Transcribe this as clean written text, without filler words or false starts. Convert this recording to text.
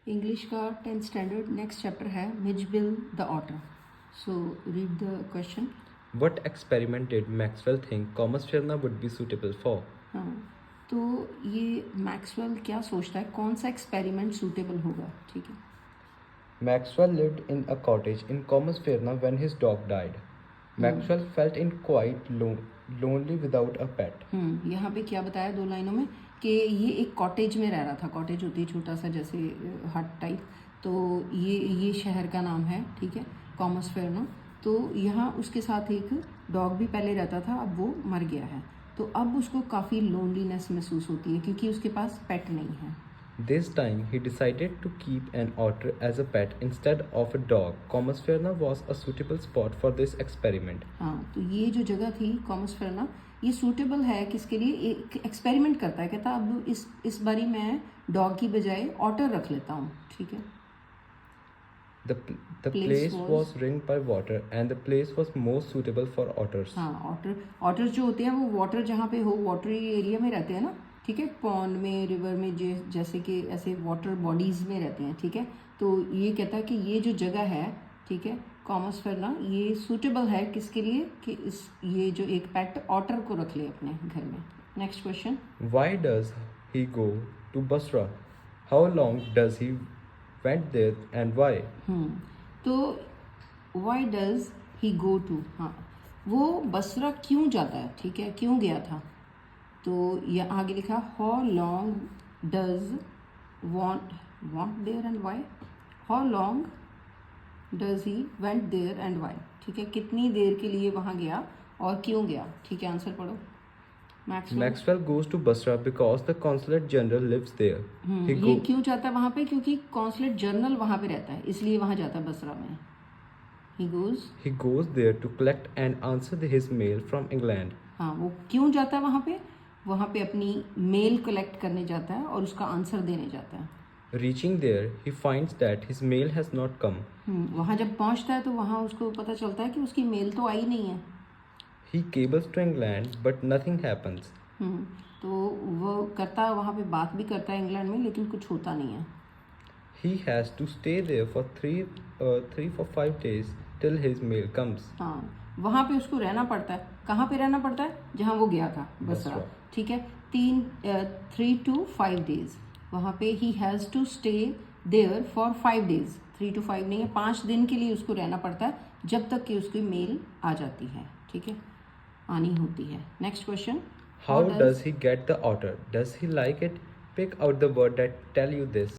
English का 10th standard next chapter है Mijbil the otter. So read the question. What experiment did Maxwell think Comus Firna would be suitable for? हाँ, तो ये Maxwell क्या सोचता है, कौन सा एक्सपेरिमेंट सूटेबल होगा. ठीक है. Maxwell lived in a cottage in Comus Firna when his dog died. Maxwell felt in quite lonely without a pet. यहाँ पे क्या बताया दो लाइनों में कि ये एक कॉटेज में रह रहा था. कॉटेज होती है छोटा सा जैसे हट टाइप. तो ये शहर का नाम है. ठीक है, कॉमस फेरना. तो यहाँ उसके साथ एक डॉग भी पहले रहता था, अब वो मर गया है. तो अब उसको काफ़ी लोनलीनेस महसूस होती है क्योंकि उसके पास पेट नहीं है. This time he decided to keep an otter as a pet instead of a dog. Comus Firna was a suitable spot for this experiment. हाँ, तो ये जो जगह थी कॉमस फेरना, ये सूटेबल है किसके लिए. एक एक्सपेरिमेंट करता है, कहता अब इस बारी मैं डॉग की बजाय ऑटर रख लेता हूँ. ठीक है. The place was ringed by water and the place was most suitable for otters. हाँ, ऑटर्स जो होते हैं वो वाटर जहाँ पे हो, वाटरी एरिया में रहते हैं ना. ठीक है, पॉन्ड में, रिवर में, जैसे कि ऐसे वाटर बॉडीज में रहते हैं. ठीक है, तो ये कहता है कि ये जो जगह है, ठीक है, कॉमस फेरना, ये सूटेबल है किसके लिए कि ये जो एक पेट ऑटर को रख ले अपने घर में. Next question. Why does he go to Basra? How long does he went there and why? तो why does he go to. हाँ, वो बसरा क्यों जाता है. ठीक है, क्यों गया था. तो ये आगे लिखा how long does want there and why. How long does he went there and why. ठीक है, कितनी देर के लिए वहाँ गया और क्यों गया. ठीक है, आंसर पढ़ो. Maxwell goes to Basra because the consulate general lives there. ये क्यों जाता है वहाँ पे, क्योंकि कॉन्सुलेट जनरल वहाँ पे रहता है, इसलिए वहाँ जाता है बसरा में. He goes there to collect and answer his mail from England. हाँ, वो क्यों जाता है वहाँ पे. वहाँ पे अपनी मेल कलेक्ट करने जाता है और उसका आंसर देने जाता है. Reaching there, he finds that his mail has not come. वहाँ जब पहुँचता है तो वहाँ उसको पता चलता है कि उसकी मेल तो आई नहीं है. He cables to England, but nothing happens. तो वो करता है, वहाँ पे बात भी करता है इंग्लैंड में, लेकिन कुछ होता नहीं है. He has to stay there for 5 days till his mail comes. हाँ, वहाँ पे उसको रहना पड़ता है. कहाँ पे रहना पड़ता है, जहाँ वो गया था, बसरा. ठीक है, 3 to 5 days. वहाँ पे he has to stay there for 5 days. 3 to 5 नहीं है, 5 दिन के लिए उसको रहना पड़ता है जब तक कि उसकी मेल आ जाती है. ठीक है, आनी होती है. Next question. How does he get the otter? Does he like it? Pick out the word that tell you this.